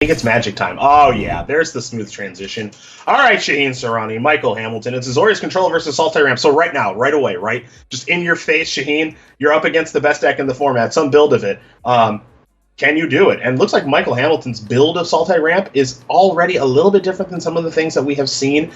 think it's magic time. Oh, yeah, there's the smooth transition. All right, Shaheen Soorani, Michael Hamilton. It's Azorius Control versus Sultai Ramp. So right now, right away, right? Just in your face, Shaheen, you're up against the best deck in the format, some build of it. Can you do it? And it looks like Michael Hamilton's build of Sultai Ramp is already a little bit different than some of the things that we have seen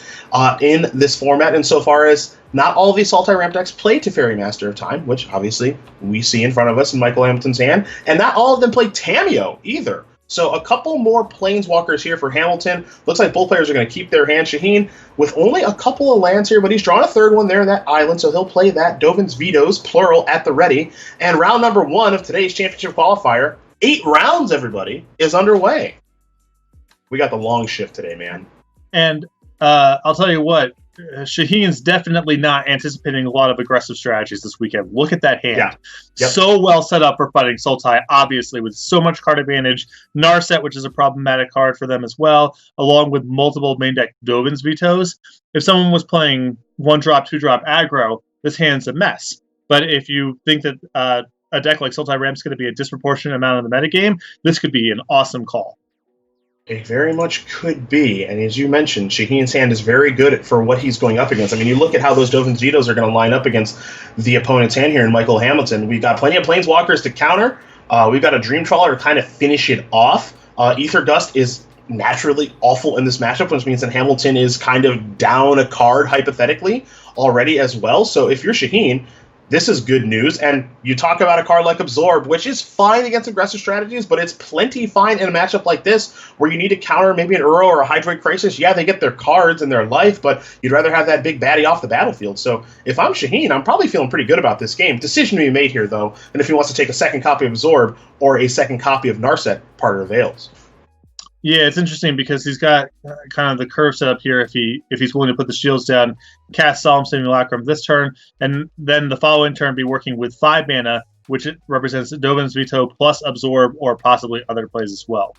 in this format, insofar as not all of these Sultai Ramp decks play Teferi Master of Time, which obviously we see in front of us in Michael Hamilton's hand, and not all of them play Tamiyo either. So a couple more Planeswalkers here for Hamilton. Looks like both players are going to keep their hand. Shaheen with only a couple of lands here, but he's drawn a third one there in that island, so he'll play that Dovin's Vetoes, plural, at the ready. And round number 1 of today's championship qualifier, 8 rounds, everybody, is underway. We got the long shift today, man. And I'll tell you what, Shaheen's definitely not anticipating a lot of aggressive strategies this weekend. Look at that hand. Yeah. Yep. So well set up for fighting Sultai, obviously, with so much card advantage. Narset, which is a problematic card for them as well, along with multiple main deck Dovin's Vetoes. If someone was playing 1-drop, 2-drop aggro, this hand's a mess. But if you think that a deck like Sultai Ramp is going to be a disproportionate amount of the metagame, this could be an awesome call. It very much could be, and as you mentioned, Shaheen's hand is very good for what he's going up against. I mean, you look at how those Dovin's Vetoes are going to line up against the opponent's hand here in Michael Hamilton. We've got plenty of Planeswalkers to counter. We've got a Dream Trawler to kind of finish it off. Ether Dust is naturally awful in this matchup, which means that Hamilton is kind of down a card, hypothetically, already as well. So if you're Shaheen, this is good news, and you talk about a card like Absorb, which is fine against aggressive strategies, but it's plenty fine in a matchup like this, where you need to counter maybe an Uro or a Hydroid Crisis. Yeah, they get their cards and their life, but you'd rather have that big baddie off the battlefield. So if I'm Shaheen, I'm probably feeling pretty good about this game. Decision to be made here, though, and if he wants to take a second copy of Absorb or a second copy of Narset, part of Veils. Yeah, it's interesting because he's got kind of the curve set up here if he's willing to put the shields down, cast Solemn Simulacrum this turn, and then the following turn be working with 5 mana, which represents Dovin's Veto plus Absorb or possibly other plays as well.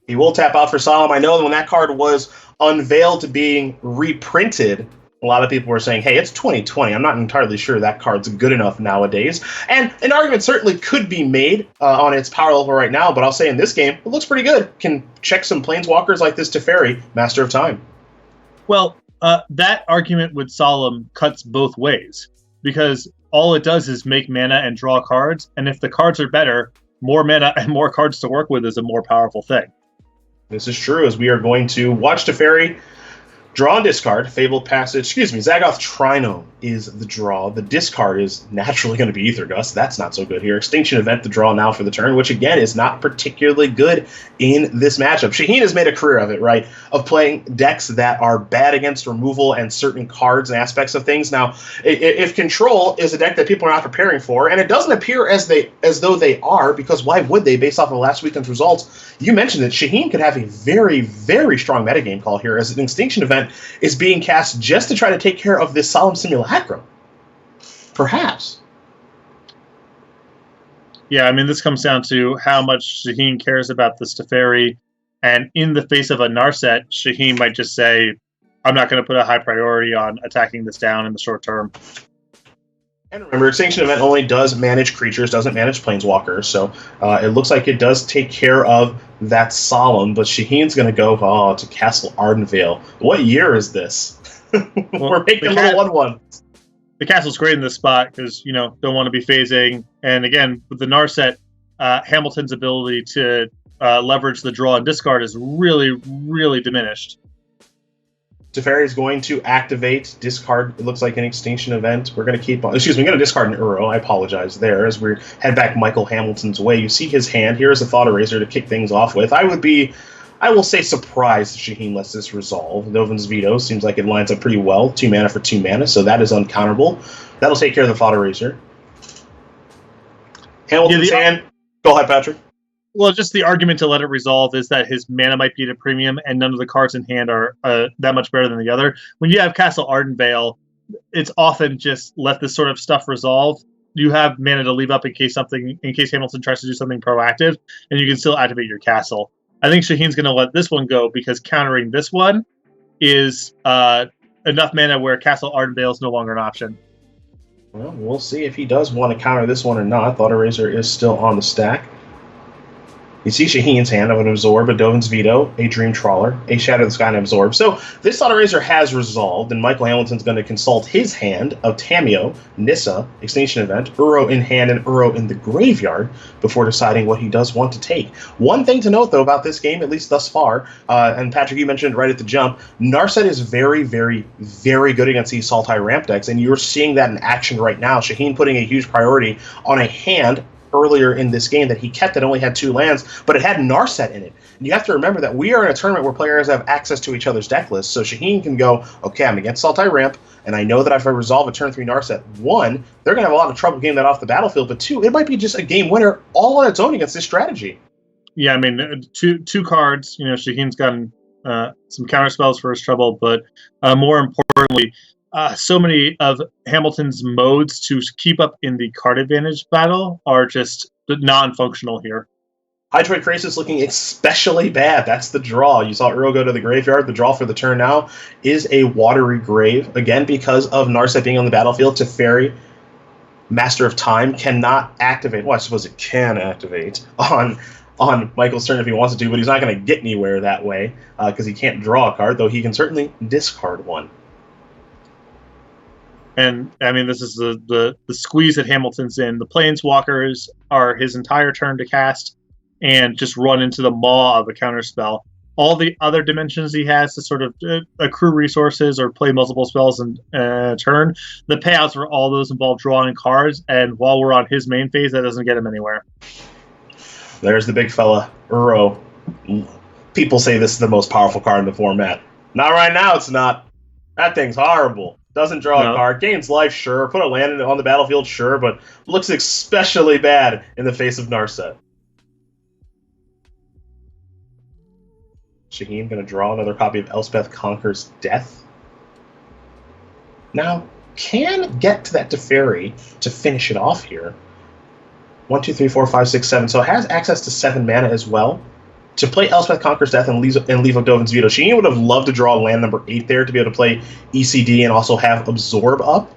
He will tap out for Solemn. I know that when that card was unveiled to being reprinted, a lot of people were saying, hey, it's 2020. I'm not entirely sure that card's good enough nowadays. And an argument certainly could be made on its power level right now, but I'll say in this game, it looks pretty good. Can check some Planeswalkers like this Teferi, Master of Time. Well, that argument with Solemn cuts both ways, because all it does is make mana and draw cards, and if the cards are better, more mana and more cards to work with is a more powerful thing. This is true, as we are going to watch Teferi draw and discard. Fabled Passage, Zagoth Trinome is the draw. The discard is naturally going to be Ether Gust. That's not so good here. Extinction Event, the draw now for the turn, which again is not particularly good in this matchup. Shaheen has made a career of it, right? Of playing decks that are bad against removal and certain cards and aspects of things. Now, if Control is a deck that people are not preparing for, and it doesn't appear as though they are, because why would they, based off of last weekend's results? You mentioned that Shaheen could have a very, very strong metagame call here, as an Extinction Event is being cast just to try to take care of this Solemn Simulacrum. Perhaps. Yeah, I mean, this comes down to how much Shaheen cares about this Teferi, and in the face of a Narset, Shaheen might just say, I'm not going to put a high priority on attacking this down in the short term. And remember, Extinction Event only does manage creatures, doesn't manage Planeswalkers, so it looks like it does take care of that Solemn, but Shaheen's going to go to Castle Ardenvale. What year is this? We're making a little 1-1. The castle's great in this spot because, don't want to be phasing. And again, with the Narset, Hamilton's ability to leverage the draw and discard is really, really diminished. Teferi is going to activate, discard, it looks like an Extinction Event. We're going to keep on, I'm going to discard an Uro. I apologize there. As we head back Michael Hamilton's way, you see his hand. Here's a Thought Eraser to kick things off with. I will say surprised if Shaheen lets this resolve. Dovin's Veto seems like it lines up pretty well. 2 mana for 2 mana, so that is uncounterable. That'll take care of the Thought Eraser. Hamilton's hand. Go ahead, Patrick. Well, just the argument to let it resolve is that his mana might be at a premium, and none of the cards in hand are that much better than the other. When you have Castle Ardenvale, it's often just let this sort of stuff resolve. You have mana to leave up in case Hamilton tries to do something proactive, and you can still activate your castle. I think Shaheen's going to let this one go because countering this one is enough mana where Castle Ardenvale is no longer an option. Well, we'll see if he does want to counter this one or not. Thought Eraser is still on the stack. You see Shaheen's hand of an Absorb, a Dovin's Veto, a Dream Trawler, a Shatter the Sky, and Absorb. So this Slaughter Razor has resolved, and Michael Hamilton's going to consult his hand of Tameo, Nissa, Extinction Event, Uro in hand, and Uro in the graveyard before deciding what he does want to take. One thing to note, though, about this game, at least thus far, and Patrick, you mentioned right at the jump, Narset is very, very, very good against these Sultai ramp decks, and you're seeing that in action right now. Shaheen putting a huge priority on a hand earlier in this game that he kept that only had 2 lands, but it had Narset in it. And you have to remember that we are in a tournament where players have access to each other's deck lists, so Shaheen can go, okay, I'm against Sultai Ramp, and I know that if I resolve a turn 3 Narset, 1, they're going to have a lot of trouble getting that off the battlefield, but 2, it might be just a game winner all on its own against this strategy. Yeah, I mean, two cards, Shaheen's gotten some counter spells for his trouble, but more importantly, so many of Hamilton's modes to keep up in the card advantage battle are just non-functional here. Hydroid Crisis looking especially bad. That's the draw. You saw Uro go to the graveyard. The draw for the turn now is a Watery Grave. Again, because of Narset being on the battlefield, Teferi, Master of Time, cannot activate. Well, I suppose it can activate on Michael's turn if he wants it to, but he's not going to get anywhere that way because he can't draw a card, though he can certainly discard one. And, I mean, this is the squeeze that Hamilton's in. The Planeswalkers are his entire turn to cast and just run into the maw of a counterspell. All the other dimensions he has to sort of accrue resources or play multiple spells in turn, the payouts for all those involve drawing cards, and while we're on his main phase, that doesn't get him anywhere. There's the big fella, Uro. People say this is the most powerful card in the format. Not right now, it's not. That thing's horrible. Doesn't draw a card. Gains life, sure. Put a land on the battlefield, sure. But looks especially bad in the face of Narset. Shaheen going to draw another copy of Elspeth Conquers Death. Now, can get to that Teferi to finish it off here. 1, 2, 3, 4, 5, 6, 7. So it has access to 7 mana as well. To play Elspeth Conquers Death and leave Dovin's Veto, Shaheen would have loved to draw land number 8 there to be able to play ECD and also have Absorb up,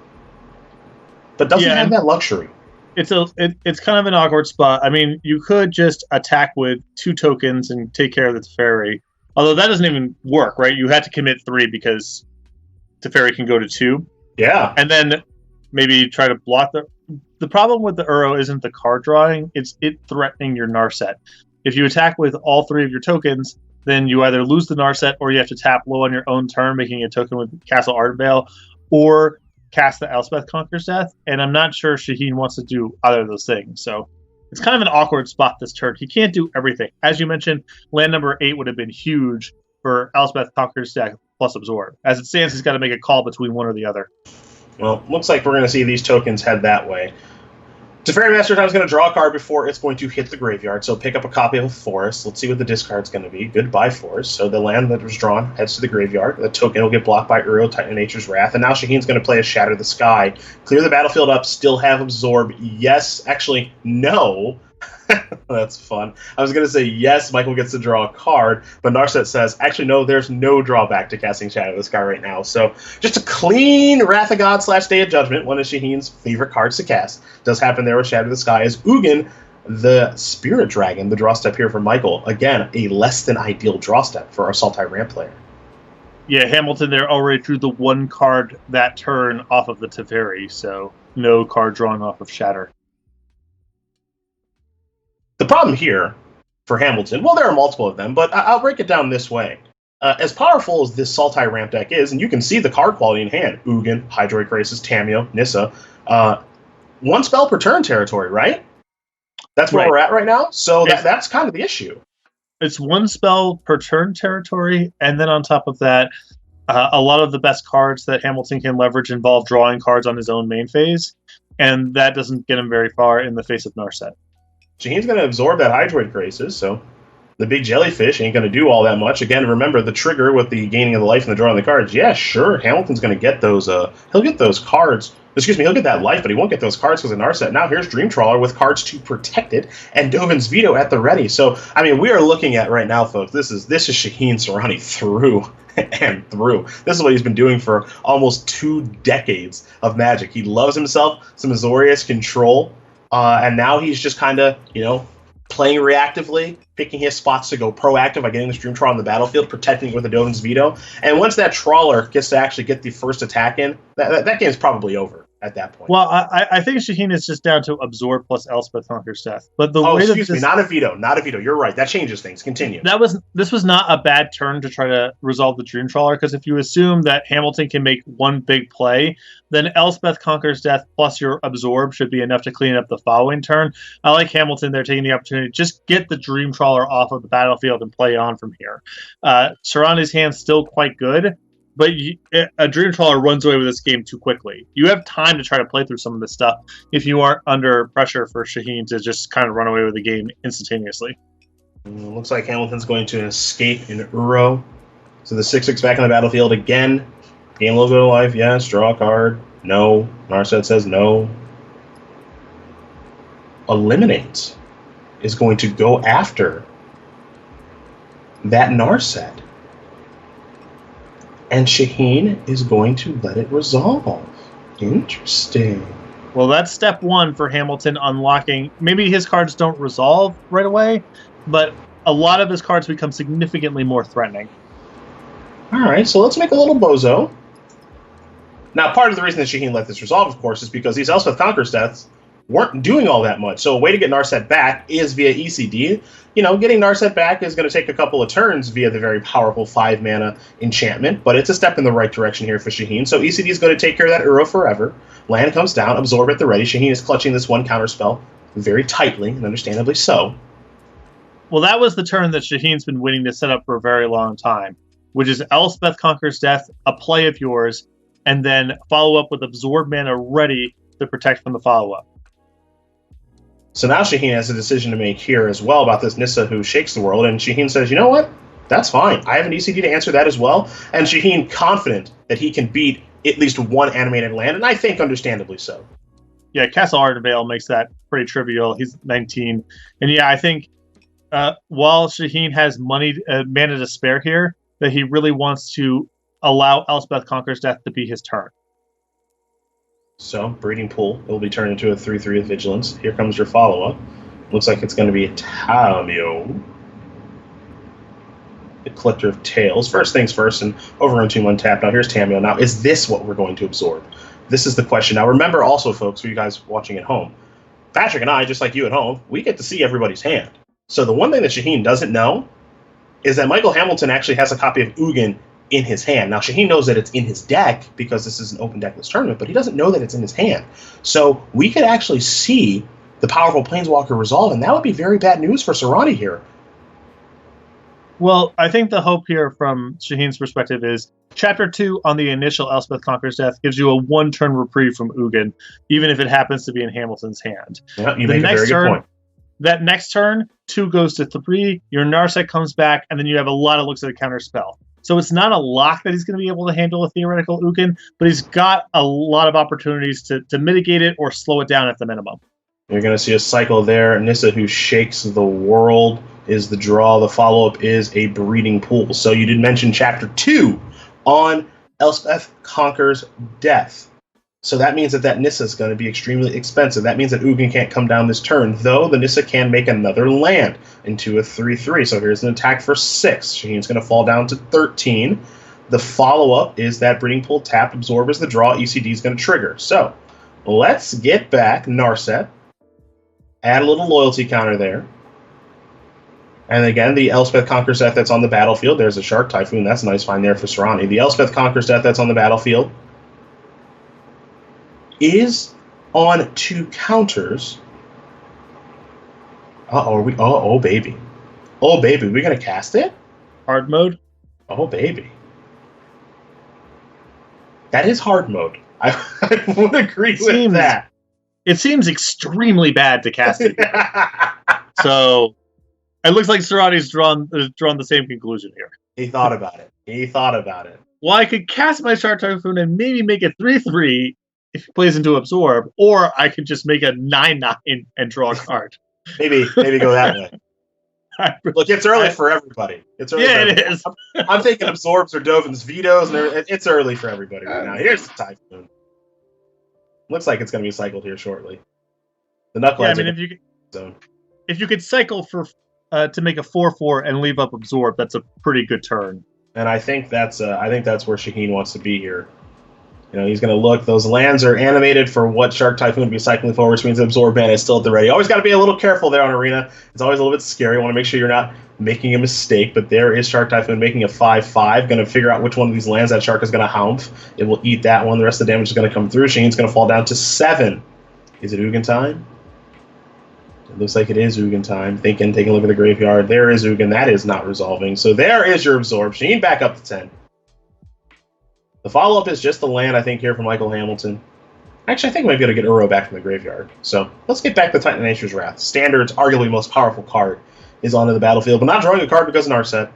but doesn't have that luxury. It's kind of an awkward spot. I mean, you could just attack with 2 tokens and take care of the Teferi, although that doesn't even work, right? You had to commit 3 because Teferi can go to 2. Yeah. And then maybe try to block the problem with the Uro isn't the card drawing, it's it threatening your Narset. If you attack with all 3 of your tokens, then you either lose the Narset or you have to tap low on your own turn, making a token with Castle Ardenvale, or cast the Elspeth Conquers Death. And I'm not sure Shaheen wants to do either of those things. So it's kind of an awkward spot this turn. He can't do everything. As you mentioned, land number 8 would have been huge for Elspeth Conquers Death plus Absorb. As it stands, he's got to make a call between one or the other. Well, looks like we're going to see these tokens head that way. Teferi Master of Time is going to draw a card before it's going to hit the graveyard, so pick up a copy of a Forest. Let's see what the discard's going to be. Goodbye, Forest. So the land that was drawn heads to the graveyard. The token will get blocked by Uro, Titan of Nature's Wrath, and now Shaheen's going to play a Shatter the Sky. Clear the battlefield up, still have Absorb. Yes, actually, no. That's fun. I was going to say yes, Michael gets to draw a card, but Narset says, actually, no, there's no drawback to casting Shadow the Sky right now. So just a clean Wrath of God / Day of Judgment, one of Shaheen's favorite cards to cast. Does happen there with Shadow the Sky as Ugin, the Spirit Dragon, the draw step here for Michael. Again, a less than ideal draw step for our Sultai Ramp player. Yeah, Hamilton there already drew the 1 card that turn off of the Teferi, so no card drawn off of Shatter. The problem here for Hamilton, well, there are multiple of them, but I'll break it down this way. As powerful as this Sultai ramp deck is, and you can see the card quality in hand, Ugin, Hydroid Crisis, Tameo, Nissa, 1 spell per turn territory, right? That's where we're at right now, so that's kind of the issue. It's 1 spell per turn territory, and then on top of that, a lot of the best cards that Hamilton can leverage involve drawing cards on his own main phase, and that doesn't get him very far in the face of Narset. Shaheen's going to absorb that Hydroid Crisis, so the big jellyfish ain't going to do all that much. Again, remember the trigger with the gaining of the life and the drawing of the cards. Yeah, sure, Hamilton's going to get those. He'll get those cards. Excuse me, he'll get that life, but he won't get those cards because of Narset. Now here's Dream Trawler with cards to protect it, and Dovin's Veto at the ready. So, I mean, we are looking at right now, folks. This is Shaheen Soorani through and through. This is what he's been doing for almost 2 decades of Magic. He loves himself some Azorius control. And now he's just kind of, playing reactively, picking his spots to go proactive by getting this Dream Trawler on the battlefield, protecting it with a Dovin's Veto. And once that Trawler gets to actually get the first attack in, that game's probably over at that point. Well, I think Shaheen is just down to absorb plus Elspeth Conquers Death. But the way excuse me, not a veto. You're right. That changes things. Continue. This was not a bad turn to try to resolve the Dream Trawler, because if you assume that Hamilton can make one big play, then Elspeth Conquers Death plus your absorb should be enough to clean up the following turn. I like Hamilton. They're taking the opportunity to just get the Dream Trawler off of the battlefield and play on from here. Soorani's hand's still quite good, but a Dream Trawler runs away with this game too quickly. You have time to try to play through some of this stuff if you aren't under pressure for Shaheen to just kind of run away with the game instantaneously. Looks like Hamilton's going to escape in Uro. So the 6/6 back on the battlefield again. Gain a little bit of life, yes. Draw a card, no. Narset says no. Eliminate is going to go after that Narset. And Shaheen is going to let it resolve. Interesting. Well, that's step one for Hamilton unlocking. Maybe his cards don't resolve right away, but a lot of his cards become significantly more threatening. All right, so let's make a little bozo. Now, part of the reason that Shaheen let this resolve, of course, is because these Elspeth Conqueror's Deaths weren't doing all that much. So a way to get Narset back is via ECD. Getting Narset back is going to take a couple of turns via the very powerful 5-mana enchantment, but it's a step in the right direction here for Shaheen. So ECD is going to take care of that Uro forever. Land comes down, absorb at the ready. Shaheen is clutching this one counterspell very tightly, and understandably so. Well, that was the turn that Shaheen's been waiting to set up for a very long time, which is Elspeth Conqueror's Death, a play of yours, and then follow up with absorb mana ready to protect from the follow-up. So now Shaheen has a decision to make here as well about this Nissa who shakes the world, and Shaheen says, you know what? That's fine. I have an ECD to answer that as well. And Shaheen confident that he can beat at least one animated land, and I think understandably so. Yeah, Castle Ardenvale makes that pretty trivial. He's 19. And yeah, I think while Shaheen has mana to spare here, that he really wants to allow Elspeth Conqueror's Death to be his turn. So, Breeding Pool will be turned into a 3/3 with Vigilance. Here comes your follow-up. Looks like it's going to be a Tamio. The Collector of Tales. First things first, and overrun 2/1 tap. Now, here's Tamio. Now, is this what we're going to absorb? This is the question. Now, remember also, folks, for you guys watching at home, Patrick and I, just like you at home, we get to see everybody's hand. So, the one thing that Shaheen doesn't know is that Michael Hamilton actually has a copy of Ugin in his hand. Now, Shaheen knows that it's in his deck because this is an open deckless tournament, but he doesn't know that it's in his hand. So we could actually see the powerful Planeswalker resolve, and that would be very bad news for Soorani here. Well, I think the hope here from Shaheen's perspective is Chapter 2 on the initial Elspeth Conqueror's Death gives you a one-turn reprieve from Ugin, even if it happens to be in Hamilton's hand. Yeah, you make a very good point. That next turn, 2 goes to 3, your Narset comes back, and then you have a lot of looks at a counter spell. So it's not a lock that he's going to be able to handle a theoretical Ugin, but he's got a lot of opportunities to mitigate it or slow it down at the minimum. You're going to see a cycle there. Nissa who shakes the world is the draw. The follow-up is a Breeding Pool. So you did mention Chapter 2 on Elspeth Conqueror's Death. So that means that Nissa is going to be extremely expensive. That means that Ugin can't come down this turn, though the Nissa can make another land into a 3/3. So here's an attack for 6. Shaheen's going to fall down to 13. The follow-up is that Breeding Pool tap, absorb as the draw, ECD is going to trigger. So let's get back Narset, add a little loyalty counter there. And again, the Elspeth Conqueror's Death that's on the battlefield. There's a Shark Typhoon. That's a nice find there for Soorani. The Elspeth Conqueror's Death that's on the battlefield is on 2 counters. Oh, baby. Oh, baby. We're going to cast it? Hard mode? Oh, baby. That is hard mode. I would agree with that. It seems extremely bad to cast it. So it looks like Soorani's drawn the same conclusion here. He thought about it. Well, I could cast my Shark Typhoon and maybe make it 3/3 if he plays into absorb, or I could just make a 9/9 and draw a card. maybe go that way. Look, it's early for everybody. It is. I'm thinking absorbs or Dovin's vetoes, and it's early for everybody right now. Here's the Typhoon. Looks like it's going to be cycled here shortly. The Knuckleheads if you zone. if you could cycle for to make a 4/4 and leave up absorb, that's a pretty good turn. And I think that's where Shaheen wants to be here. He's going to look. Those lands are animated for what Shark Typhoon would be cycling for, which means Absorb Mana is still at the ready. Always got to be a little careful there on Arena. It's always a little bit scary. You want to make sure you're not making a mistake, but there is Shark Typhoon making a 5/5. Going to figure out which one of these lands that Shark is going to hound. It will eat that one. The rest of the damage is going to come through. Shaheen's going to fall down to 7. Is it Ugin time? It looks like it is Ugin time. Taking a look at the graveyard. There is Ugin. That is not resolving. So there is your Absorb. Shaheen back up to 10. The follow-up is just the land, I think, here from Michael Hamilton. Actually, I think we might be able to get Uro back from the graveyard. So let's get back to Titanature's Wrath. Standard's arguably most powerful card is onto the battlefield, but not drawing a card because of Narset.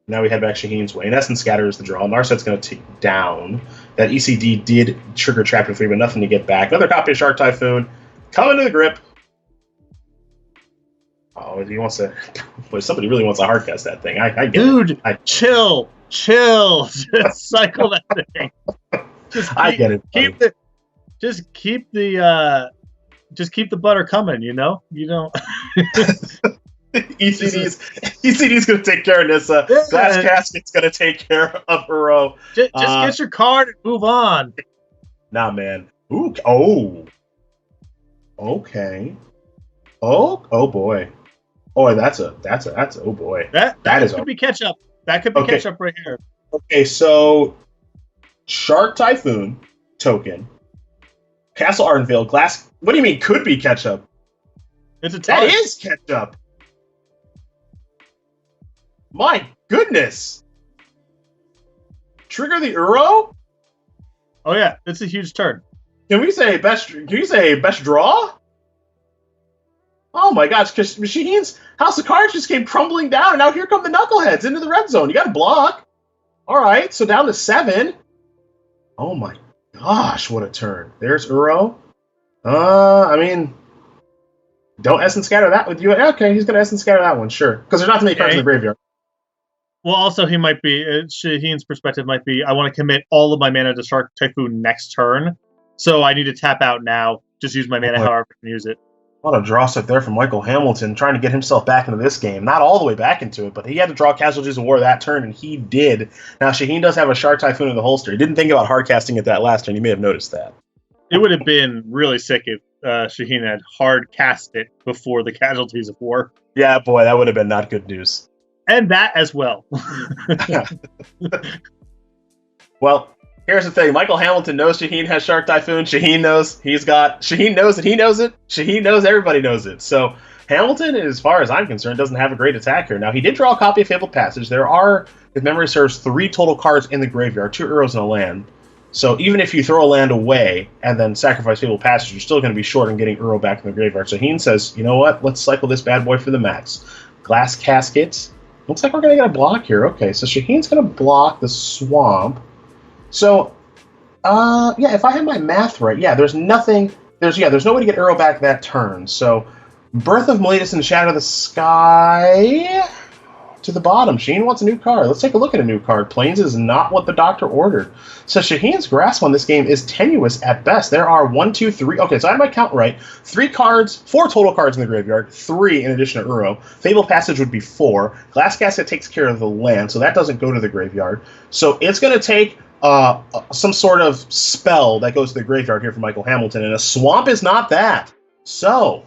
Now we head back Shaheen's way. In essence, Scatter is the draw. Narset's going to take down. That ECD did trigger Chapter 3, but nothing to get back. Another copy of Shark Typhoon. Coming to the grip. Oh, he wants to... Boy, somebody really wants to hardcast that thing. I get Dude, it. Chill. Just cycle that thing. I get it. Just keep the butter coming. You don't. ECD's going to take care of Nissa. Yeah. Glass Casket's going to take care of Uro. Just get your card and move on. Nah, man. Ooh. Oh. Okay. Oh boy. Oh, that's oh boy. That could be catch up. That could be catch up right here. Okay, so Shark Typhoon token, Castle Ardenvale, Glass. What do you mean could be catch up? It's a that is catch up. My goodness! Trigger the Uro? Oh yeah, it's a huge turn. Can you say best draw? Oh my gosh, because Shaheen's House of Cards just came crumbling down, and now here come the Knuckleheads into the red zone. You got to block. All right, so down to 7. Oh my gosh, what a turn. There's Uro. I mean, don't Essence Scatter that with you. Okay, he's going to Essence Scatter that one, sure. Because there's not too many cards in the graveyard. Well, also, he might be, Shaheen's perspective might be, I want to commit all of my mana to Shark Typhoon next turn, so I need to tap out now. Just use my mana however I can use it. What a draw set there from Michael Hamilton, trying to get himself back into this game. Not all the way back into it, but he had to draw Casualties of War that turn, and he did. Now, Shaheen does have a Shark Typhoon in the holster. He didn't think about hard casting it that last turn. You may have noticed that. It would have been really sick if Shaheen had hard cast it before the Casualties of War. Yeah, boy, that would have been not good news. And that as well. Well, here's the thing. Michael Hamilton knows Shaheen has Shark Typhoon. Shaheen knows Shaheen knows that he knows it. Shaheen knows everybody knows it. So Hamilton, as far as I'm concerned, doesn't have a great attack here. Now, he did draw a copy of Fabled Passage. There are, if memory serves, 3 total cards in the graveyard, 2 Uros and a land. So even if you throw a land away and then sacrifice Fabled Passage, you're still going to be short on getting Uro back in the graveyard. Shaheen says, you know what? Let's cycle this bad boy for the max. Glass Caskets. Looks like we're going to get a block here. Okay, so Shaheen's going to block the Swamp. So, yeah, if I have my math right, yeah, there's no way to get Uro back that turn. So, Birth of Meletus and Shadow of the Sky to the bottom. Shaheen wants a new card. Let's take a look at a new card. Plains is not what the doctor ordered. So, Shaheen's grasp on this game is tenuous at best. There are 1, 2, 3. Okay, so I had my count right. 4 total cards in the graveyard. 3 in addition to Uro. Fabled Passage would be 4. Glass Casket takes care of the land, so that doesn't go to the graveyard. So, it's going to take some sort of spell that goes to the graveyard here for Michael Hamilton, and a Swamp is not that. So,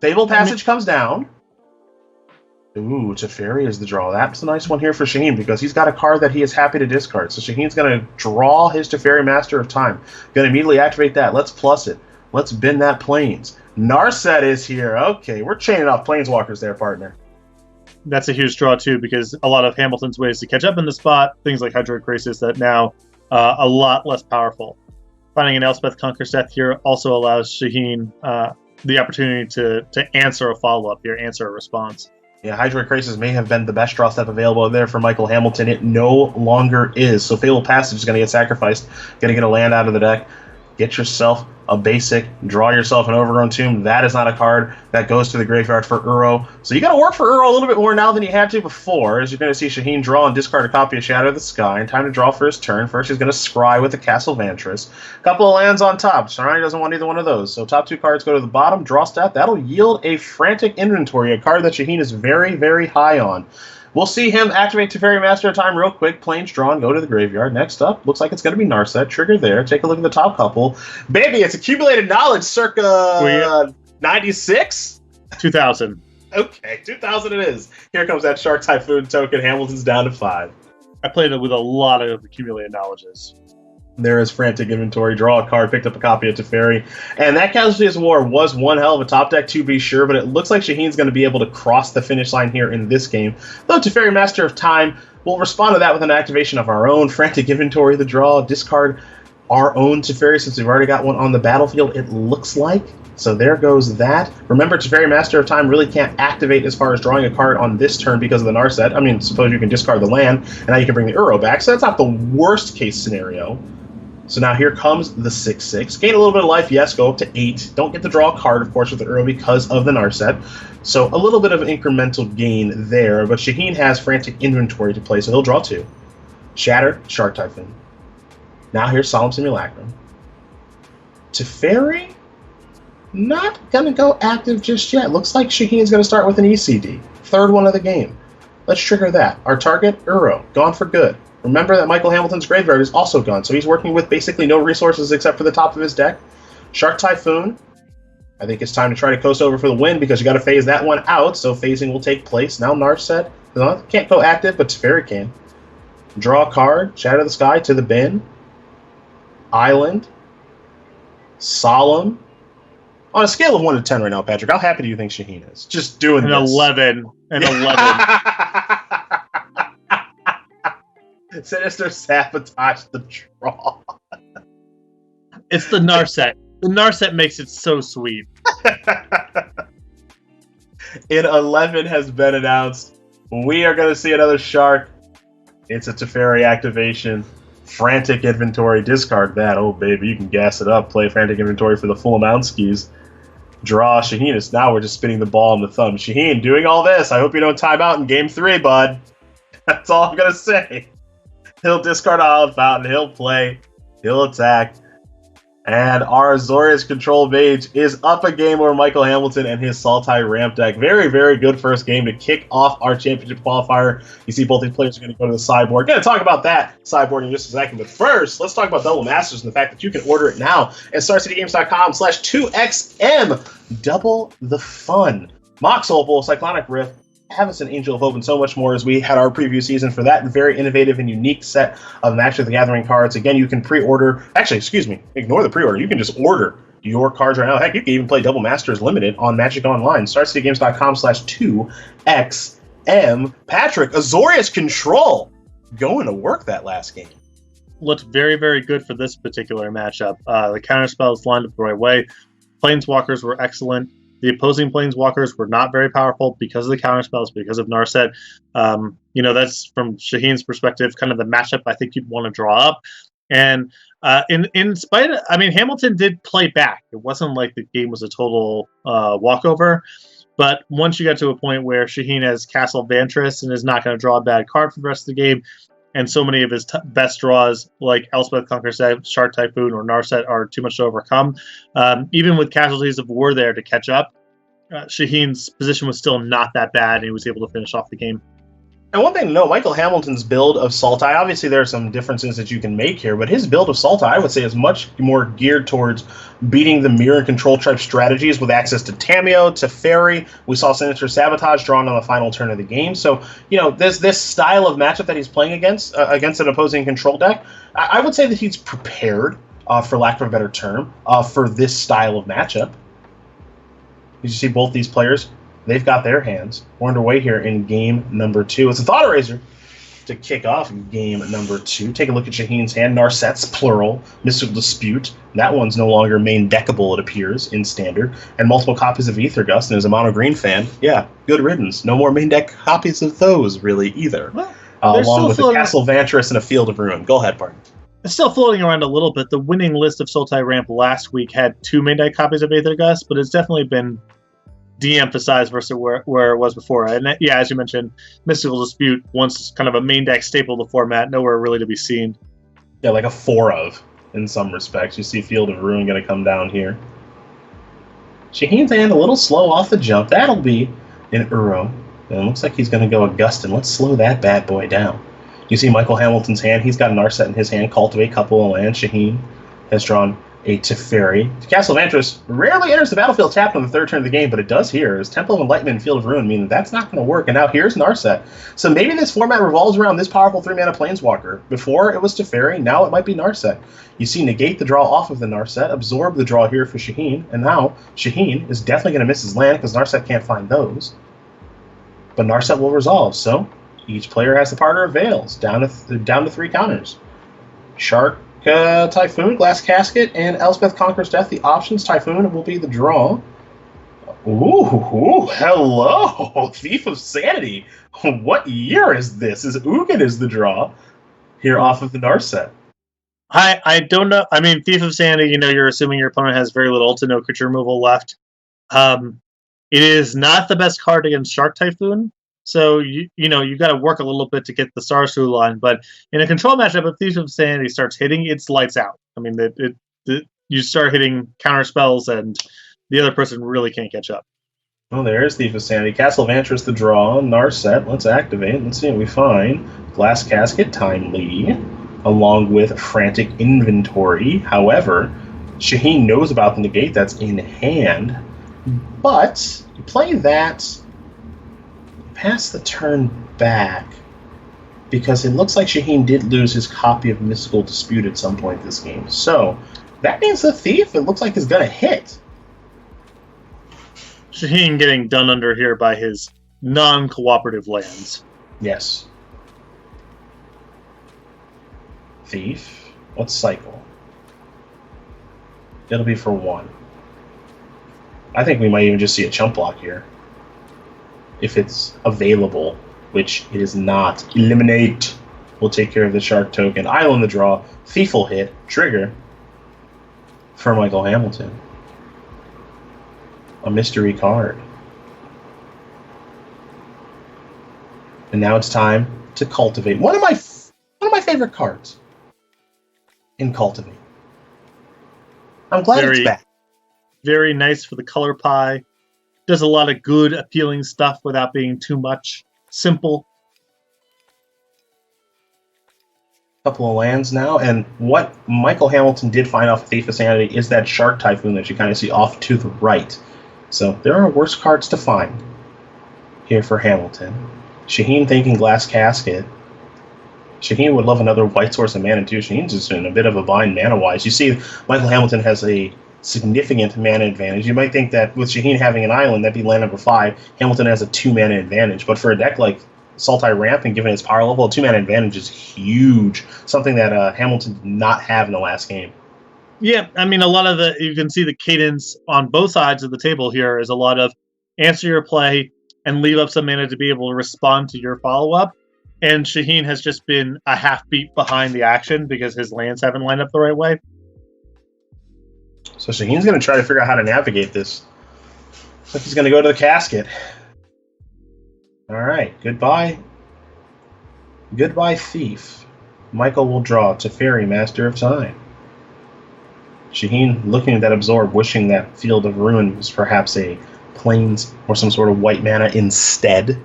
Fabled Passage comes down. Ooh, Teferi is the draw. That's a nice one here for Shaheen, because he's got a card that he is happy to discard. So Shaheen's going to draw his Teferi, Master of Time. Going to immediately activate that. Let's plus it. Let's bend that Plains. Narset is here. Okay, we're chaining off Planeswalkers there, partner. That's a huge draw, too, because a lot of Hamilton's ways to catch up in the spot, things like Hydroid Crisis, that now a lot less powerful. Finding an Elspeth Conquer Seth here also allows Shaheen the opportunity to answer a follow-up here, answer a response. Yeah, Hydroid Crisis may have been the best draw step available there for Michael Hamilton. It no longer is. So Fabled Passage is going to get sacrificed. Going to get a land out of the deck. get yourself a basic, draw yourself an Overgrown Tomb. That is not a card that goes to the graveyard for Uro. So you got to work for Uro a little bit more now than you had to before, as you're going to see Shaheen draw and discard a copy of Shadow of the Sky. And time to draw for his turn. First, he's going to scry with the Castle Vantress. Couple of lands on top. Soorani doesn't want either one of those. So top 2 cards go to the bottom. Draw stat. That'll yield a Frantic Inventory, a card that Shaheen is very, very high on. We'll see him activate Teferi Master of Time real quick. Planes drawn, go to the graveyard. Next up, looks like it's going to be Narset. Trigger there. Take a look at the top couple. Baby, it's accumulated knowledge circa 96? 2000. Okay, 2000 it is. Here comes that Shark Typhoon token. Hamilton's down to 5. I played it with a lot of accumulated knowledges. There is Frantic Inventory. Draw a card, picked up a copy of Teferi. And that Casualties of War was one hell of a top deck, to be sure, but it looks like Shaheen's going to be able to cross the finish line here in this game. Though Teferi Master of Time will respond to that with an activation of our own Frantic Inventory, the draw, discard our own Teferi, since we've already got one on the battlefield, it looks like. So there goes that. Remember, Teferi Master of Time really can't activate as far as drawing a card on this turn because of the Narset. I mean, suppose you can discard the land, and now you can bring the Uro back, so that's not the worst case scenario. So now here comes the 6/6. Gain a little bit of life, yes, go up to 8. Don't get to draw a card, of course, with the Uro because of the Narset. So a little bit of incremental gain there, but Shaheen has Frantic Inventory to play, so he'll draw 2. Shatter, Shark Typhoon. Now here's Solemn Simulacrum. Teferi, not going to go active just yet. Looks like Shaheen's going to start with an ECD. 3rd one of the game. Let's trigger that. Our target, Uro, gone for good. Remember that Michael Hamilton's graveyard is also gone, so he's working with basically no resources except for the top of his deck. Shark Typhoon. I think it's time to try to coast over for the win because you got to phase that one out, so phasing will take place. Now Narset can't go active, but Teferi can. Draw a card, Shadow of the Sky to the bin. Island. Solemn. On a scale of 1 to 10 right now, Patrick, how happy do you think Shaheen is? Just doing an this. 11. An 11. Sinister Sabotage the draw. It's the Narset. The Narset makes it so sweet. In 11 has been announced. We are going to see another Shark. It's a Teferi activation. Frantic Inventory. Discard that. Oh, baby, you can gas it up. Play Frantic Inventory for the full amount skis. Draw Shaheen. Now we're just spinning the ball in the thumb. Shaheen, doing all this. I hope you don't time out in game 3, bud. That's all I'm going to say. He'll discard Olive Fountain. He'll play. He'll attack. And our Azorius Control Mage is up a game over Michael Hamilton and his Sultai Ramp deck. Very, very good first game to kick off our championship qualifier. You see both these players are going to go to the sideboard. Going to talk about that sideboard in just a second. But first, let's talk about Double Masters and the fact that you can order it now at StarCityGames.com/2XM. Double the fun. Mox Opal, Cyclonic Rift, Avacyn, Angel of Hope, and so much more as we had our preview season for that very innovative and unique set of Magic the Gathering cards. Again, you can pre-order, actually, excuse me, ignore the pre-order. You can just order your cards right now. Heck, you can even play Double Masters Limited on Magic Online. StarCityGames.com/2XM. Patrick, Azorius Control going to work that last game. Looked very, very good for this particular matchup. The counterspells lined up the right way. Planeswalkers were excellent. The opposing Planeswalkers were not very powerful because of the counterspells, because of Narset. That's from Shaheen's perspective, kind of the matchup I think you'd want to draw up. And in spite of, Hamilton did play back. It wasn't like the game was a total walkover. But once you get to a point where Shaheen has Castle Vantress and is not going to draw a bad card for the rest of the game, and so many of his best draws, like Elspeth Conquers Shark Typhoon or Narset, are too much to overcome. Even with Casualties of War there to catch up, Shaheen's position was still not that bad, and he was able to finish off the game. And one thing to know, Michael Hamilton's build of Sultai, obviously there are some differences that you can make here, but his build of Sultai, I would say, is much more geared towards beating the mirror and control type strategies with access to Tamiyo, Teferi. We saw Sinister Sabotage drawn on the final turn of the game. So, there's this style of matchup that he's playing against an opposing control deck. I would say that he's prepared, for lack of a better term, for this style of matchup. You see both these players. They've got their hands. We're underway here in game number 2. It's a Thought Eraser to kick off game number 2. Take a look at Shaheen's hand. Narsets, plural. Mystical Dispute. That one's no longer main deckable, it appears, in Standard. And multiple copies of Aethergust. And as a mono green fan, yeah, good riddance. No more main deck copies of those, really, either. Well, along with a Castle Vantress and a Field of Ruin. Go ahead, pardon. It's still floating around a little bit. The winning list of Sultai Ramp last week had 2 main deck copies of Aether Gust, but it's definitely been de-emphasized versus where it was before. And yeah, as you mentioned, Mystical Dispute, once kind of a main deck staple of the format, nowhere really to be seen. Yeah, like a 4 of, in some respects. You see Field of Ruin going to come down here. Shaheen's hand a little slow off the jump. That'll be an Uro. And it looks like he's going to go Augustin. Let's slow that bad boy down. You see Michael Hamilton's hand. He's got an Narset in his hand. Cultivate, couple of land. Shaheen has drawn a Teferi. Castle of Antris rarely enters the battlefield tapped on the third turn of the game, but it does here. As Temple of Enlightenment and Field of Ruin mean that's not going to work. And now here's Narset. So maybe this format revolves around this powerful 3-mana Planeswalker. Before it was Teferi, now it might be Narset. You see negate the draw off of the Narset, absorb the draw here for Shaheen, and now Shaheen is definitely going to miss his land because Narset can't find those. But Narset will resolve, so each player has the partner of Veils, down to 3 counters. Shark, Typhoon, Glass Casket, and Elspeth Conquers Death. The options, Typhoon will be the draw. Ooh, hello, Thief of Sanity. What year is this? Is Ugin is the draw here off of the Narset? I don't know. I mean, Thief of Sanity, you're assuming your opponent has very little to no creature removal left. It is not the best card against Shark Typhoon. So, you got to work a little bit to get the stars through line. But in a control matchup, if Thief of Sanity starts hitting, it's lights out. I mean, you start hitting counter spells, and the other person really can't catch up. Well, there's Thief of Sanity. Castle of Antris, the draw. Narset, let's activate. Let's see what we find. Glass Casket, Timely, along with Frantic Inventory. However, Shaheen knows about the negate that's in hand. But you play that, pass the turn back, because it looks like Shaheen did lose his copy of Mystical Dispute at some point this game. So that means the Thief, it looks like, is going to hit. Shaheen getting done under here by his non-cooperative lands. Yes. Thief, let's cycle. It'll be for 1. I think we might even just see a chump block here. If it's available, which it is not. Eliminate. We'll take care of the Shark token. Island the draw. Thief will hit. Trigger. For Michael Hamilton. A mystery card. And now it's time to cultivate. One of my favorite cards in Cultivate. I'm glad it's back. Very nice for the color pie. Does a lot of good, appealing stuff without being too much. Simple. Couple of lands now, and what Michael Hamilton did find off Thief of Sanity is that Shark Typhoon that you kind of see off to the right. So there are worse cards to find here for Hamilton. Shaheen thinking Glass Casket. Shaheen would love another white source of mana too. Shaheen's just in a bit of a bind mana-wise. You see Michael Hamilton has a significant mana advantage. You might think that with Shaheen having an island, that'd be land number 5. Hamilton has a 2 mana advantage. But for a deck like Sultai Ramp, and given its power level, a 2 mana advantage is huge. Something that Hamilton did not have in the last game. Yeah, I mean, you can see the cadence on both sides of the table here is a lot of answer your play and leave up some mana to be able to respond to your follow-up. And Shaheen has just been a half beat behind the action because his lands haven't lined up the right way. So Shaheen's going to try to figure out how to navigate this. Looks like he's going to go to the casket. All right, goodbye. Goodbye, Thief. Michael will draw Teferi, Master of Time. Shaheen looking at that absorb, wishing that Field of Ruin was perhaps a plains or some sort of white mana instead.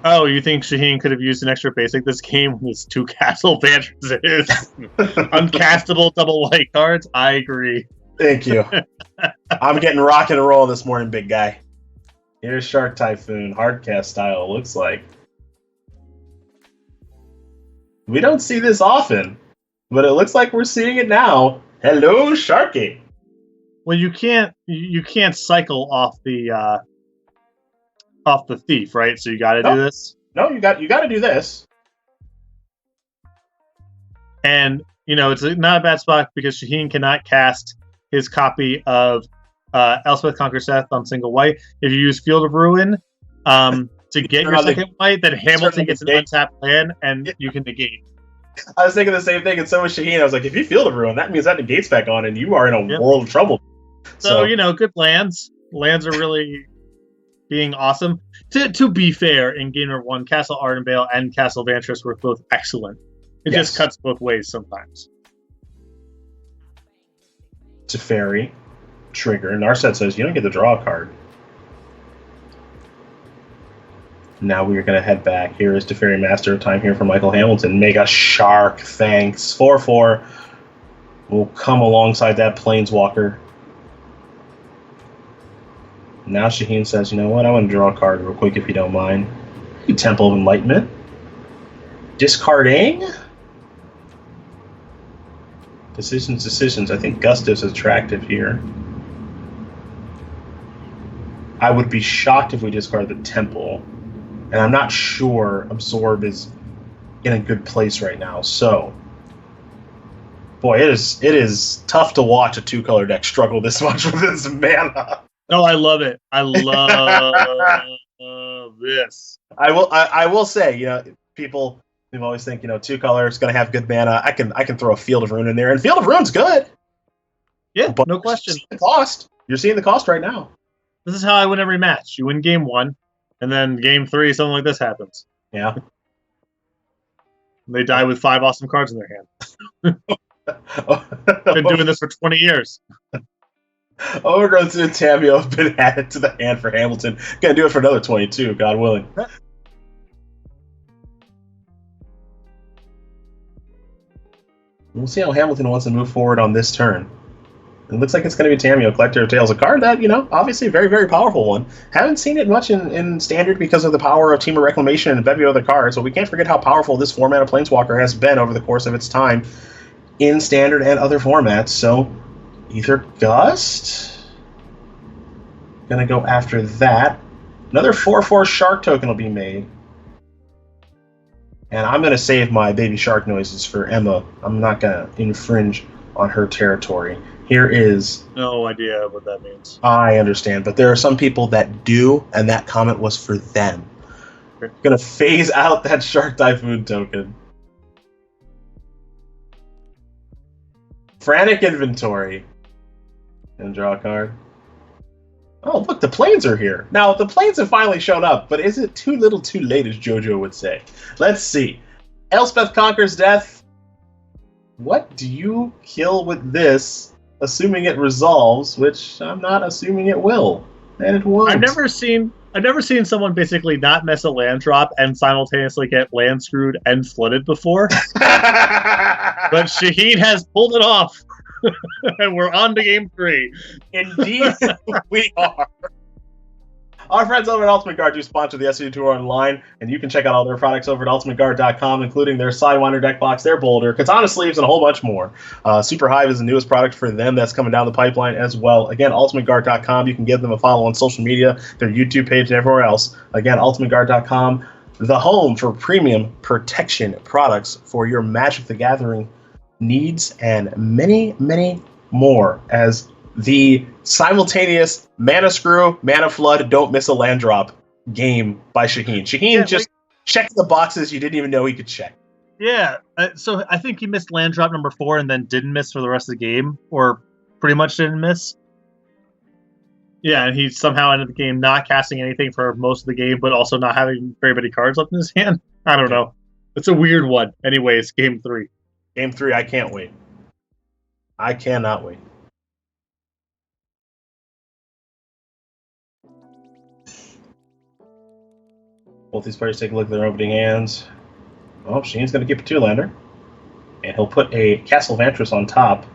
Oh, you think Shaheen could have used an extra basic this game with 2 castle advantages? Uncastable double white cards? I agree. Thank you. I'm getting rock and roll this morning, big guy. Here's Shark Typhoon, hardcast style, looks like. We don't see this often, but it looks like we're seeing it now. Hello, Sharky. Well, you can't cycle off the Thief, right? So you got to do this. No, you got to do this. And it's not a bad spot because Shaheen cannot cast his copy of Elspeth Conquers Death on single white. If you use Field of Ruin to get your second white, then Hamilton gets an untapped land and you can negate. I was thinking the same thing, and so was Shaheen. I was like, if you Field of Ruin, that means that negates back on, and you are in a world of trouble. So good lands. Lands are really being awesome. To be fair, in game number 1, Castle Ardenvale and Castle Vantress were both excellent. It just cuts both ways sometimes. Teferi, trigger. Narset says you don't get to draw a card. Now we are going to head back. Here is Teferi Master of Time here for Michael Hamilton. Mega Shark, thanks. 4/4 will come alongside that Planeswalker. Now Shaheen says, you know what? I want to draw a card real quick if you don't mind. Temple of Enlightenment. Discarding. Decisions. I think Gustav's attractive here. I would be shocked if we discard the Temple. And I'm not sure Absorb is in a good place right now. So, boy, it is tough to watch a 2-color deck struggle this much with its mana. Oh, I love it. I love this. I will say, people always think, 2-color is going to have good mana. I can throw a Field of Ruin in there, and Field of Ruin's good. Yeah, no question. You're seeing the cost right now. This is how I win every match. You win game 1, and then game 3, something like this happens. Yeah. They die with 5 awesome cards in their hand. Been doing this for 20 years. Overgrowth and Tamio have been added to the hand for Hamilton. Gonna do it for another 22, God willing. We'll see how Hamilton wants to move forward on this turn. It looks like it's going to be Tamio, Collector of Tales, a card that, obviously a very, very powerful one. Haven't seen it much in Standard because of the power of Team of Reclamation and a bevy of other cards, but we can't forget how powerful this format of Planeswalker has been over the course of its time in Standard and other formats. So, either Gust. Gonna go after that. Another 4/4 Shark token will be made. And I'm gonna save my baby shark noises for Emma. I'm not gonna infringe on her territory. Here is... No idea what that means. I understand, but there are some people that do, and that comment was for them. Okay. Gonna phase out that Shark Typhoon token. Frantic Inventory. And draw a card. Oh, look, the planes are here. Now, the planes have finally shown up, but is it too little too late, as JoJo would say? Let's see. Elspeth Conquers Death. What do you kill with this, assuming it resolves, which I'm not assuming it will. And it won't. I've never seen someone basically not miss a land drop and simultaneously get land screwed and flooded before. But Shaheen has pulled it off. And we're on to game 3. Indeed, we are. Our friends over at Ultimate Guard do sponsor the SCG Tour online, and you can check out all their products over at ultimateguard.com, including their Sidewinder deck box, their Boulder, Katana sleeves, and a whole bunch more. Super Hive is the newest product for them that's coming down the pipeline as well. Again, ultimateguard.com. You can give them a follow on social media, their YouTube page, and everywhere else. Again, ultimateguard.com, the home for premium protection products for your Magic the Gathering needs, and many, many more, as the simultaneous mana screw, mana flood, don't miss a land drop game by Shaheen. Shaheen just checked the boxes you didn't even know he could check. Yeah, so I think he missed land drop number 4 and then didn't miss for the rest of the game, or pretty much didn't miss. Yeah, and he somehow ended the game not casting anything for most of the game, but also not having very many cards left in his hand. I don't know. It's a weird one. Anyways, game 3. Game 3, I can't wait. I cannot wait. Both these players take a look at their opening hands. Oh, Sheen's going to keep a 2-lander. And he'll put a Castle Vantress on top.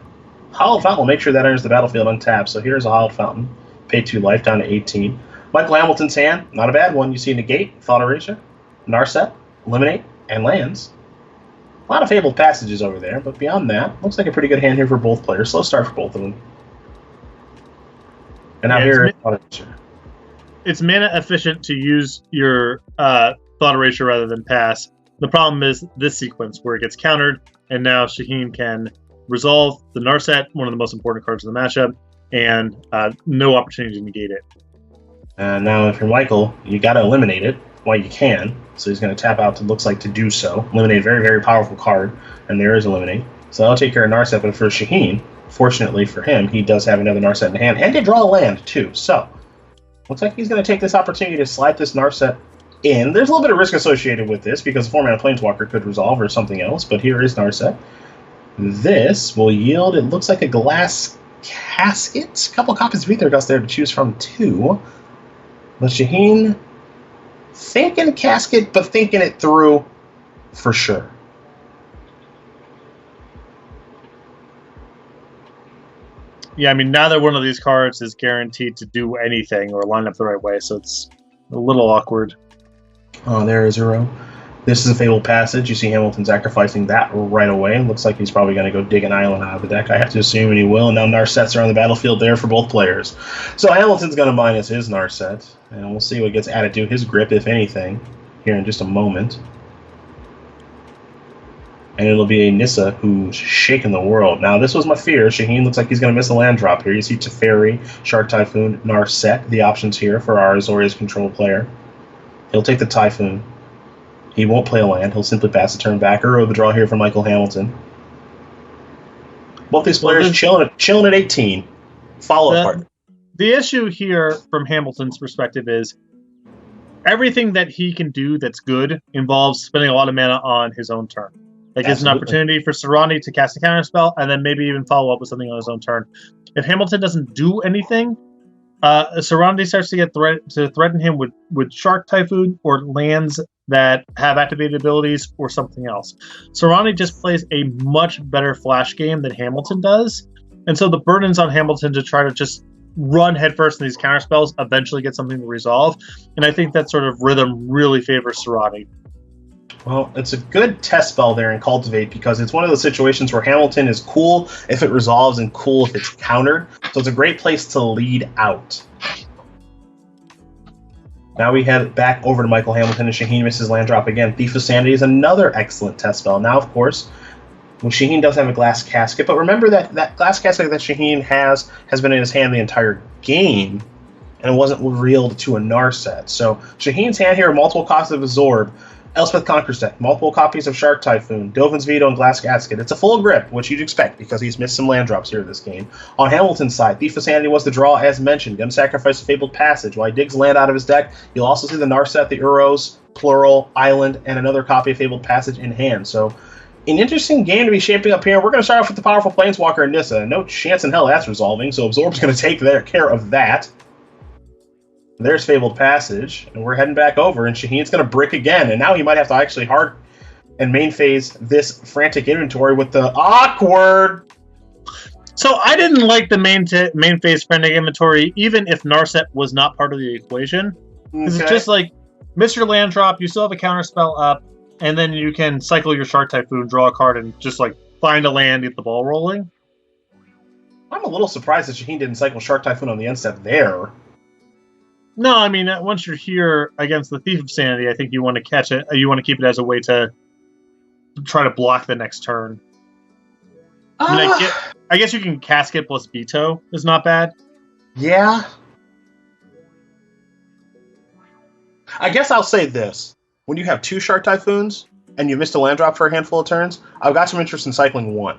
Hallowed Fountain will make sure that enters the battlefield untapped. So here's a Hallowed Fountain. Pay 2 life down to 18. Michael Hamilton's hand, not a bad one. You see Negate, Thought Erasure, Narset, Eliminate, and lands. A lot of Fabled Passages over there, but beyond that, looks like a pretty good hand here for both players. Slow start for both of them. And now here, it's mana efficient to use your Thought Erasure rather than pass. The problem is this sequence where it gets countered, and now Shaheen can resolve the Narset, one of the most important cards in the matchup, and no opportunity to negate it. Now, if you're Michael, you got to eliminate it. while you can. So he's going to tap out, it looks like, to do so. Eliminate a very, very powerful card, and there is Eliminate. So I'll take care of Narset, but for Shaheen, fortunately for him, he does have another Narset in hand, and to draw a land, too. So, looks like he's going to take this opportunity to slide this Narset in. There's a little bit of risk associated with this, because the 4-mana Planeswalker could resolve or something else, but here is Narset. This will yield, it looks like a Glass Casket. A couple copies of Aether Gust there to choose from, too. But Shaheen, thinking Casket, but thinking it through for sure. Yeah, I mean, neither one of these cards is guaranteed to do anything or line up the right way, so it's a little awkward. Oh, there is Uro. This is a Fabled Passage. You see Hamilton sacrificing that right away. Looks like he's probably going to go dig an island out of the deck. I have to assume, and he will. And now Narsets are on the battlefield there for both players. So Hamilton's going to minus his Narset, and we'll see what gets added to his grip, if anything, here in just a moment. And it'll be a Nissa who's shaking the world. Now, this was my fear. Shaheen looks like he's going to miss a land drop here. You see Teferi, Shark Typhoon, Narset, the options here for our Azorius control player. He'll take the Typhoon. He won't play a land. He'll simply pass the turn back. Uro the draw here for Michael Hamilton. Both these players chilling at 18. Follow-up part. The issue here from Hamilton's perspective is everything that he can do that's good involves spending a lot of mana on his own turn. That gives an opportunity for Soorani to cast a counterspell and then maybe even follow up with something on his own turn. If Hamilton doesn't do anything, Soorani starts to get threaten him with Shark Typhoon or lands that have activated abilities or something else. Soorani just plays a much better flash game than Hamilton does, and so the burden's on Hamilton to try to just run headfirst in these counterspells, eventually get something to resolve, and I think that sort of rhythm really favors Soorani. Well, it's a good test spell there in Cultivate because it's one of those situations where Hamilton is cool if it resolves and cool if it's countered. So it's a great place to lead out. Now we head back over to Michael Hamilton, and Shaheen misses land drop again. Thief of Sanity is another excellent test spell. Now, of course, Shaheen does have a Glass Casket, but remember that Glass Casket that Shaheen has been in his hand the entire game, and it wasn't revealed to a Narset. So Shaheen's hand here, multiple copies of Absorb, Elspeth Conqueror's deck, multiple copies of Shark Typhoon, Dovin's Veto, and Glass Casket. It's a full grip, which you'd expect because he's missed some land drops here this game. On Hamilton's side, Thief of Sanity was the draw as mentioned. Going to sacrifice a Fabled Passage. While he digs land out of his deck, you'll also see the Narset, the Uros, Plural, Island, and another copy of Fabled Passage in hand. So an interesting game to be shaping up here. We're going to start off with the powerful Planeswalker and Nissa. No chance in hell that's resolving, so Absorb's going to take care of that. There's Fabled Passage, and we're heading back over, and Shaheen's going to brick again, and now he might have to actually hard and main phase this frantic inventory with the awkward. So I didn't like the main phase frantic inventory, even if Narset was not part of the equation. Because It's just like, miss your land drop, you still have a counterspell up, and then you can cycle your Shark Typhoon, draw a card, and just like find a land, get the ball rolling. I'm a little surprised that Shaheen didn't cycle Shark Typhoon on the end step there. No, I mean, once you're here against the Thief of Sanity, I think you want to catch it. You want to keep it as a way to try to block the next turn. I guess you can Casket plus Veto is not bad. Yeah. I guess I'll say this. When you have two Shark Typhoons and you missed a land drop for a handful of turns, I've got some interest in cycling one.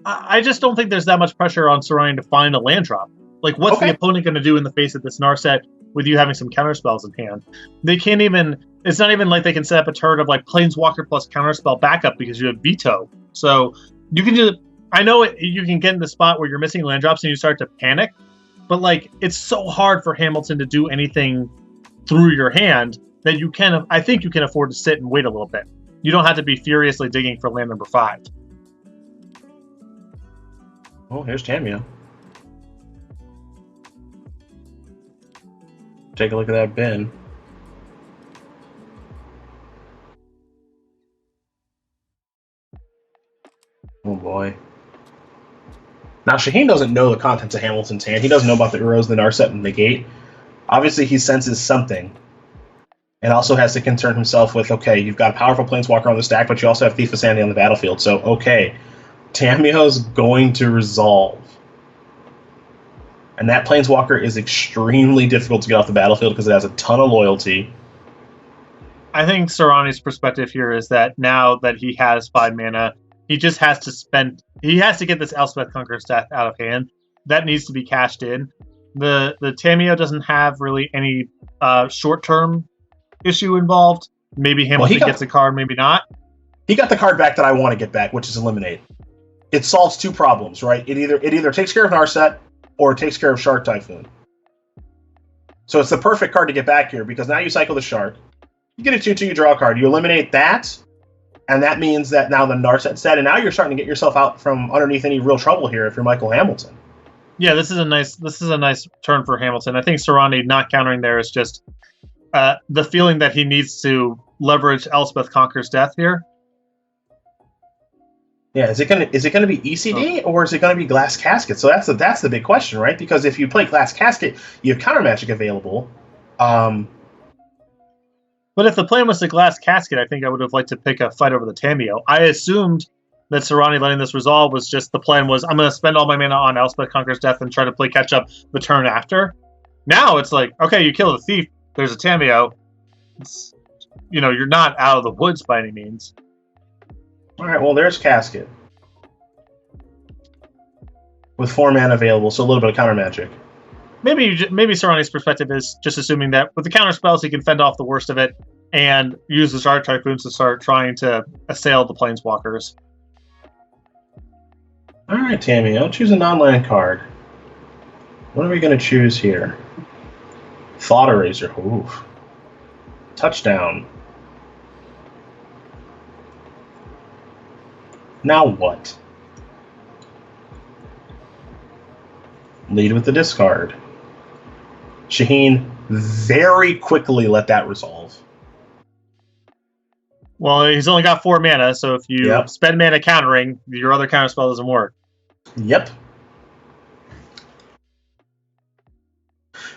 I just don't think there's that much pressure on Soorani to find a land drop. Like, what's the opponent going to do in the face of this Narset with you having some counterspells in hand? They can't even... It's not even like they can set up a turn of, like, Planeswalker plus counterspell backup because you have Veto. So, you can do... I know you can get in the spot where you're missing land drops and you start to panic, but, like, it's so hard for Hamilton to do anything through your hand that you can... I think you can afford to sit and wait a little bit. You don't have to be furiously digging for land number 5. Oh, here's Tamio. Take a look at that bin. Oh boy. Now Shaheen doesn't know the contents of Hamilton's hand. He doesn't know about the Uros, the Narset, and the Gate. Obviously he senses something. And also has to concern himself with, okay, you've got a powerful Planeswalker on the stack, but you also have Thief of Sanity on the battlefield. So, okay, Tamio's going to resolve. And that Planeswalker is extremely difficult to get off the battlefield because it has a ton of loyalty. I think Soorani's perspective here is that now that he has 5 mana, he just has to get this Elspeth Conqueror's Death out of hand. That needs to be cashed in. The Tamiyo doesn't have really any short-term issue involved. Maybe Hamilton gets a card, maybe not. He got the card back that I want to get back, which is Eliminate. It solves 2 problems, right? It either takes care of Narset or it takes care of Shark Typhoon. So it's the perfect card to get back here because now you cycle the Shark. You get a 2/2, you draw a card. You eliminate that, and that means that now the Narset's dead, and now you're starting to get yourself out from underneath any real trouble here if you're Michael Hamilton. Yeah, this is a nice turn for Hamilton. I think Soorani not countering there is just the feeling that he needs to leverage Elspeth Conqueror's Death here. Yeah, is it gonna be ECD or is it gonna be Glass Casket? So that's the big question, right? Because if you play Glass Casket, you have Counter Magic available. But if the plan was the Glass Casket, I think I would have liked to pick a fight over the Tamiyo. I assumed that Soorani letting this resolve was just the plan was I'm going to spend all my mana on Elspeth Conqueror's Death and try to play catch up the turn after. Now it's like, okay, you kill the thief, there's a Tamiyo. You're not out of the woods by any means. All right, well, there's Casket. With 4 mana available, so a little bit of counter magic. Maybe Soorani's perspective is just assuming that with the counter spells he can fend off the worst of it and use the Shark Typhoons to start trying to assail the Planeswalkers. All right, Tammy, I'll choose a non-land card. What are we going to choose here? Thought Eraser. Oof. Touchdown. Now what? Lead with the discard. Shaheen very quickly let that resolve. Well, he's only got 4 mana, so if you spend mana countering, your other counter spell doesn't work. Yep.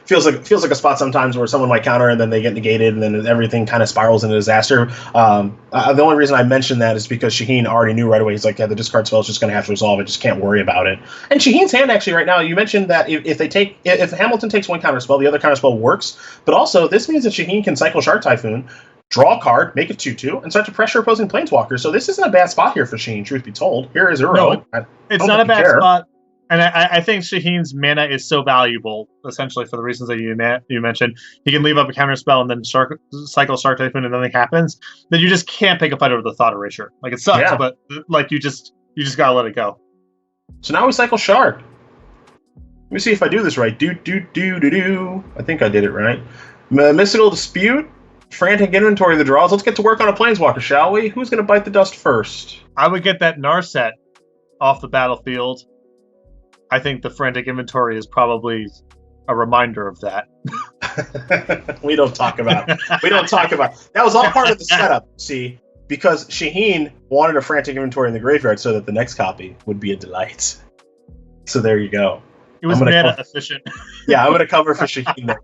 Feels like a spot sometimes where someone might counter and then they get negated and then everything kind of spirals into disaster. The only reason I mentioned that is because Shaheen already knew right away. He's like, yeah, the discard spell is just going to have to resolve. I just can't worry about it. And Shaheen's hand actually right now, you mentioned that if Hamilton takes 1 counter spell, the other counter spell works. But also this means that Shaheen can cycle Shark Typhoon, draw a card, make it 2/2, and start to pressure opposing Planeswalkers. So this isn't a bad spot here for Shaheen, truth be told. Here is Uro. No, it's not a bad spot. And I think Shaheen's mana is so valuable, essentially, for the reasons that you mentioned. He can leave up a counter spell and then cycle Shark Typhoon and nothing happens. That you just can't pick a fight over the Thought Erasure. Like, it sucks, but like you just gotta let it go. So now we cycle Shark. Let me see if I do this right. Do. I think I did it right. Mystical Dispute. Frantic Inventory of the draws. Let's get to work on a Planeswalker, shall we? Who's going to bite the dust first? I would get that Narset off the battlefield. I think the Frantic Inventory is probably a reminder of that. We don't talk about it. That was all part of the setup, see? Because Shaheen wanted a Frantic Inventory in the graveyard so that the next copy would be a delight. So there you go. It was mana efficient. Yeah, I'm going to cover for Shaheen there.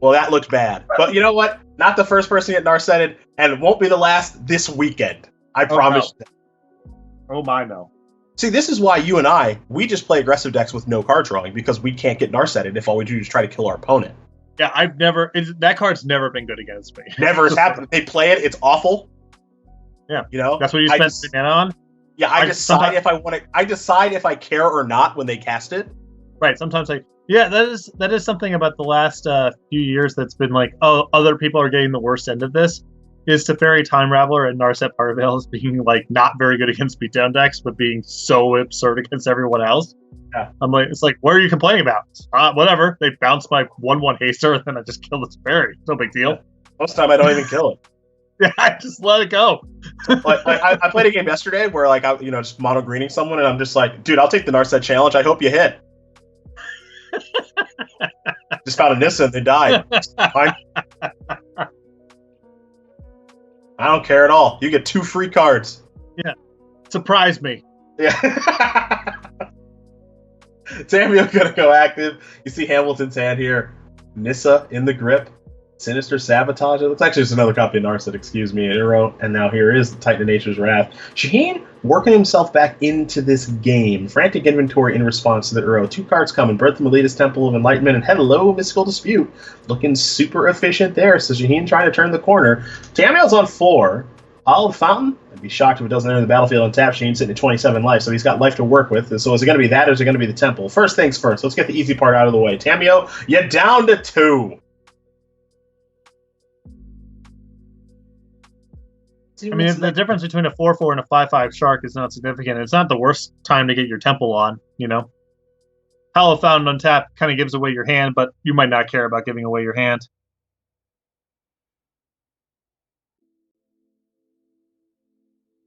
Well, that looked bad. But you know what? Not the first person to get Narsetted, and it won't be the last this weekend. I promise. Oh, my, no. See, this is why you and we just play aggressive decks with no card drawing, because we can't get Narsetted if all we do is try to kill our opponent. Yeah, that card's never been good against me. Never has happened. They play it, it's awful. Yeah. That's what you spend mana on? Yeah, I decide if I want to. I decide if I care or not when they cast it. Right. Sometimes that is something about the last few years that's been like, oh, other people are getting the worst end of this. Is Teferi Time Raveler and Narset Parvale as being like not very good against beatdown decks, but being so absurd against everyone else. Yeah. It's like, what are you complaining about? Whatever. They bounce my 1/1 haster and then I just kill the Teferi. No big deal. Yeah. Most of the time I don't even kill it. Yeah, I just let it go. I played a game yesterday where I just mono greening someone and I'm just like, dude, I'll take the Narset challenge. I hope you hit. Just found a Nissa and they died. Fine. I don't care at all. You get 2 free cards. Yeah. Surprise me. Yeah. Samuel gonna go active. You see Hamilton's hand here. Nissa in the grip. Sinister Sabotage. It looks actually just another copy of Narset, excuse me, Uro. And now here is the Titan of Nature's Wrath. Shaheen working himself back into this game. Frantic Inventory in response to the Uro. 2 cards coming. Birth of Melita's Temple of Enlightenment and Hello, Mystical Dispute. Looking super efficient there. So Shaheen trying to turn the corner. Tamio's on 4. Hallowed Fountain. I'd be shocked if it doesn't enter the battlefield on tap. Shaheen's sitting at 27 life, so he's got life to work with. So is it going to be that or is it going to be the Temple? First things first. Let's get the easy part out of the way. Tamio, you're down to 2. I mean, the difference between a 4/4 and a 5/5 shark is not significant. It's not the worst time to get your temple on, you know. Hollow Fountain untapped kind of gives away your hand, but you might not care about giving away your hand.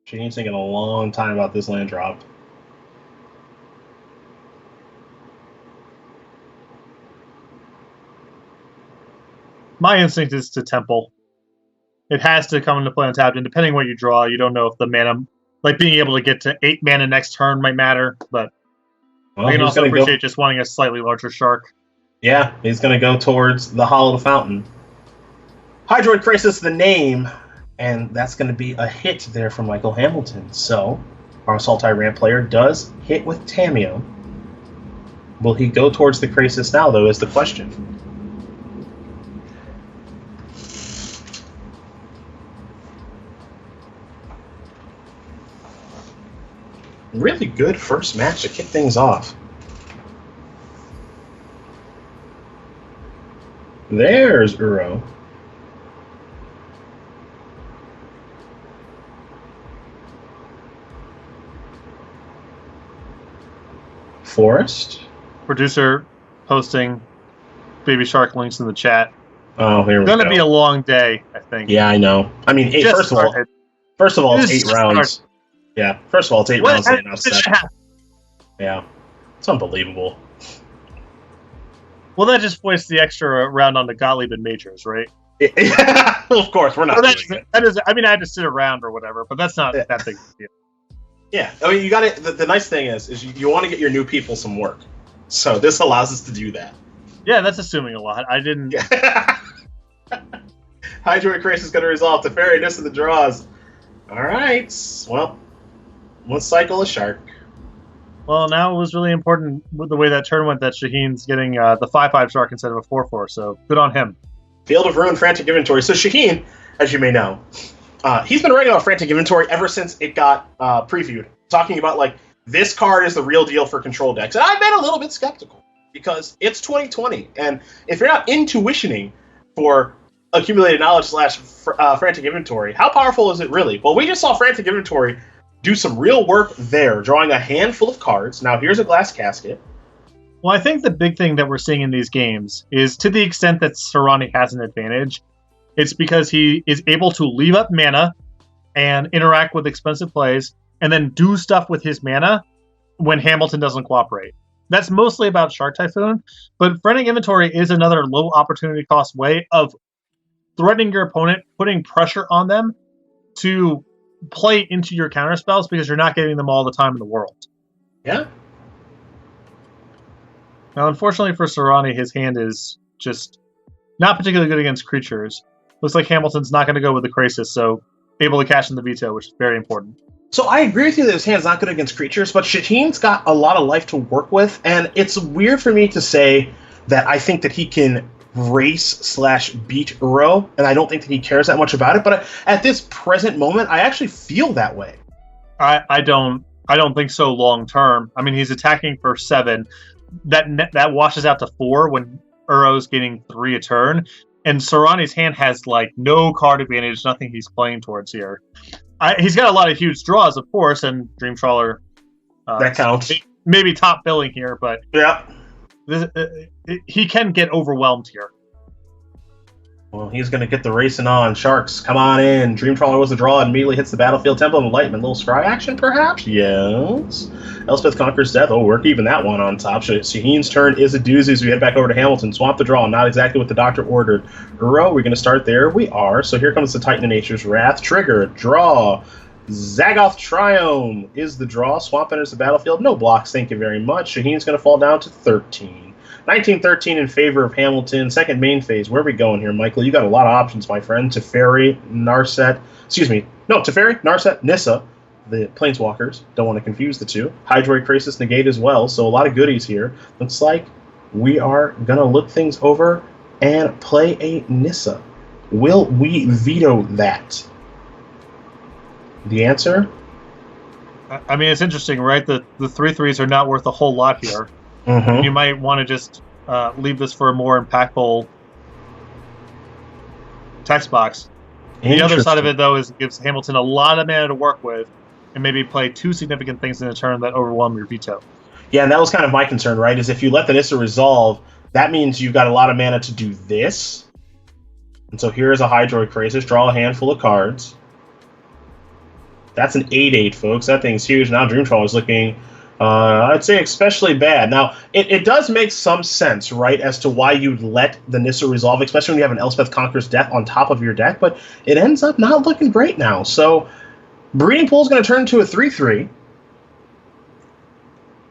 Shaheen's thinking a long time about this land drop. My instinct is to temple. It has to come into play on tapped, and depending what you draw, you don't know if the mana, like being able to get to 8 mana next turn might matter, but I can also appreciate just wanting a slightly larger shark. Yeah, he's going to go towards the Hallowed Fountain. Hydroid Crisis, the name, and that's going to be a hit there from Michael Hamilton. So, our Sultai Ramp player does hit with Tamio. Will he go towards the Crisis now, though, is the question. Really good first match to kick things off. There's Uro. Forest. Producer posting Baby Shark links in the chat. Oh, here we go. It's going to be a long day, I think. Yeah, I know. I mean, first of all, it's 8 rounds. Yeah, first of all, it's 8 rounds. Yeah, it's unbelievable. Well, that just wastes the extra round on the Gottlieb and Majors, right? Of course, we're not doing it. That is, I mean, I had to sit around or whatever, but that's not that big a deal. Yeah, I mean, you got it. The nice thing is you want to get your new people some work, so this allows us to do that. Yeah, that's assuming a lot. I didn't. Hydroid Crisis is going to resolve to fairiness of the draws. All right, well, let's cycle a shark. Well, now it was really important with the way that turn went that Shaheen's getting the 5/5 shark instead of a 4/4, so good on him. Field of Ruin, Frantic Inventory. So Shaheen, as you may know, he's been writing about Frantic Inventory ever since it got previewed, talking about, like, this card is the real deal for control decks. And I've been a little bit skeptical, because it's 2020, and if you're not intuitioning for accumulated knowledge / Frantic Inventory, how powerful is it really? Well, we just saw Frantic Inventory do some real work there, drawing a handful of cards. Now, here's a glass casket. Well, I think the big thing that we're seeing in these games is, to the extent that Soorani has an advantage, it's because he is able to leave up mana and interact with expensive plays, and then do stuff with his mana when Hamilton doesn't cooperate. That's mostly about Shark Typhoon, but Frantic Inventory is another low opportunity cost way of threatening your opponent, putting pressure on them to play into your counter spells because you're not getting them all the time in the world. Yeah. Now, unfortunately for Soorani, his hand is just not particularly good against creatures. Looks like Hamilton's not going to go with the Crisis, so able to cash in the veto, which is very important. So I agree with you that his hand's not good against creatures, but Shaheen's got a lot of life to work with, and it's weird for me to say that I think that he can race / beat Uro, and I don't think that he cares that much about it, but at this present moment, I actually feel that way. I don't think so long term. I mean, he's attacking for 7. That washes out to 4 when Uro's getting 3 a turn, and Soorani's hand has, like, no card advantage, nothing he's playing towards here. He's got a lot of huge draws, of course, and Dream Trawler that counts. Maybe top billing here, but yeah, he can get overwhelmed here. Well, he's going to get the racing on. Sharks, come on in. Dream Trawler was the draw and immediately hits the battlefield. Temple of Enlightenment. Little scry action, perhaps? Yes. Elspeth Conquers Death. Oh, we're keeping that one on top. Shaheen's turn is a doozy as we head back over to Hamilton. Swamp the draw. Not exactly what the doctor ordered. Uro, we're going to start there. We are. So here comes the Titan of Nature's Wrath. Trigger. Draw. Zagoth Triome is the draw. Swamp enters the battlefield. No blocks, thank you very much. Shaheen's going to fall down to 13. 1913 in favor of Hamilton. Second main phase. Where are we going here, Michael? You got a lot of options, my friend. Teferi, Narset, Nissa. The Planeswalkers. Don't want to confuse the two. Hydroid Krasis Negate as well. So a lot of goodies here. Looks like we are going to look things over and play a Nissa. Will we veto that? The answer? I mean, it's interesting, right? The 3/3s are not worth a whole lot here. Mm-hmm. You might want to just leave this for a more impactful text box. The other side of it, though, is it gives Hamilton a lot of mana to work with and maybe play two significant things in a turn that overwhelm your veto. Yeah, and that was kind of my concern, right? Is if you let the Nissa resolve, that means you've got a lot of mana to do this. And so here is a Hydroid Krasis. Draw a handful of cards. That's an 8/8, folks. That thing's huge. Now Dreamtrawler is looking, I'd say, especially bad. Now, it does make some sense, right, as to why you'd let the Nissa resolve, especially when you have an Elspeth Conqueror's Death on top of your deck, but it ends up not looking great now. So Breeding Pool is going to turn into a 3/3.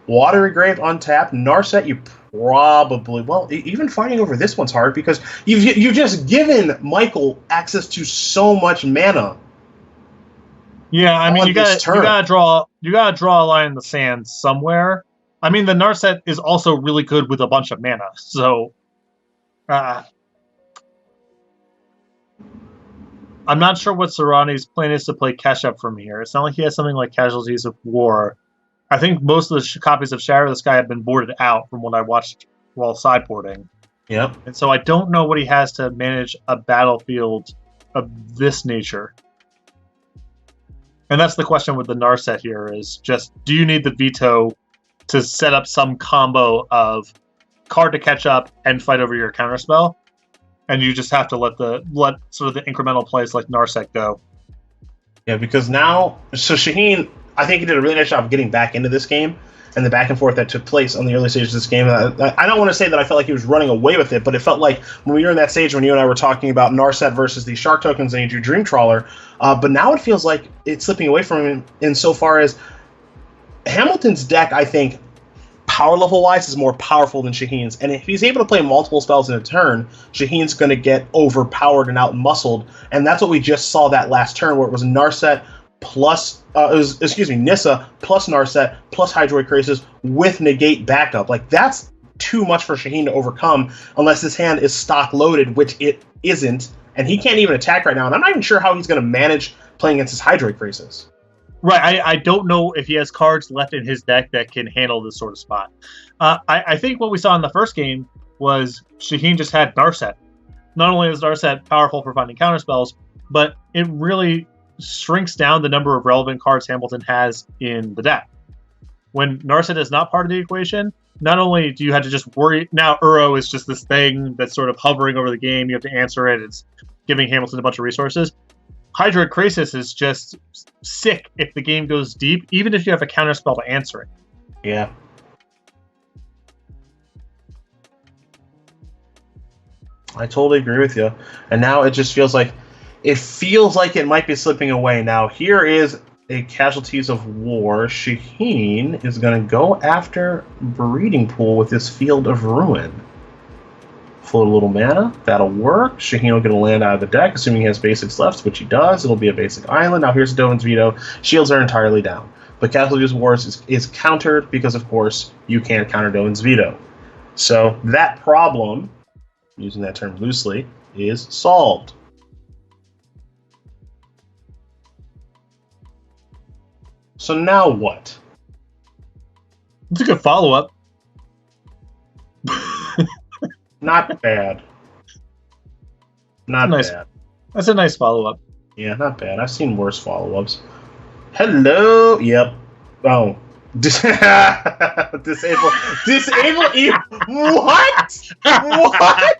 Watery Grave untapped. Narset, you probably... Well, even fighting over this one's hard because you've just given Michael access to so much mana. Yeah, I mean, you gotta draw a line in the sand somewhere. I mean, the Narset is also really good with a bunch of mana, so I'm not sure what Soorani's plan is to play catch up from here. It's not like he has something like Casualties of War. I think most of the copies of Shatter the Sky have been boarded out from what I watched while sideboarding. Yep. And so I don't know what he has to manage a battlefield of this nature. And that's the question with the Narset here is just, do you need the veto to set up some combo of card to catch up and fight over your counterspell? And you just have to let sort of the incremental plays like Narset go. Yeah, because now... So Shaheen, I think he did a really nice job of getting back into this game and the back and forth that took place on the early stages of this game. I don't want to say that I felt like he was running away with it, but it felt like when we were in that stage when you and I were talking about Narset versus the Shark tokens and you drew Dreamtrawler, but now it feels like it's slipping away from him insofar as Hamilton's deck, I think, power level-wise, is more powerful than Shaheen's. And if he's able to play multiple spells in a turn, Shaheen's going to get overpowered and out-muscled. And that's what we just saw that last turn, where it was Narset plus, Nissa plus Narset plus Hydroid Krasis with Negate backup. Like, that's too much for Shaheen to overcome unless his hand is stock-loaded, which it isn't. And he can't even attack right now. And I'm not even sure how he's going to manage playing against his Hydroid Krasis. Right, I don't know if he has cards left in his deck that can handle this sort of spot. I think what we saw in the first game was Shaheen just had Narset. Not only is Narset powerful for finding counterspells, but it really shrinks down the number of relevant cards Hamilton has in the deck. When Narset is not part of the equation, not only do you have to just worry... Now Uro is just this thing that's sort of hovering over the game. You have to answer it. It's giving Hamilton a bunch of resources. Hydroid Krasis is just sick if the game goes deep, even if you have a counterspell to answer it. Yeah. I totally agree with you. And now it just feels like it might be slipping away. Now, here is a Casualties of War. Shaheen is going to go after Breeding Pool with this Field of Ruin. Float a little mana. That'll work. Shaheen will get a land out of the deck, assuming he has basics left, which he does. It'll be a basic island. Now here's Dovin's Veto. Shields are entirely down. But Casualties of War is countered because, of course, you can't counter Dovin's Veto. So that problem, using that term loosely, is solved. So now what? It's a good follow-up. Not bad. Not bad. That's a nice follow-up. Yeah, not bad. I've seen worse follow-ups. Hello. Yep. Oh. Disable. What? What?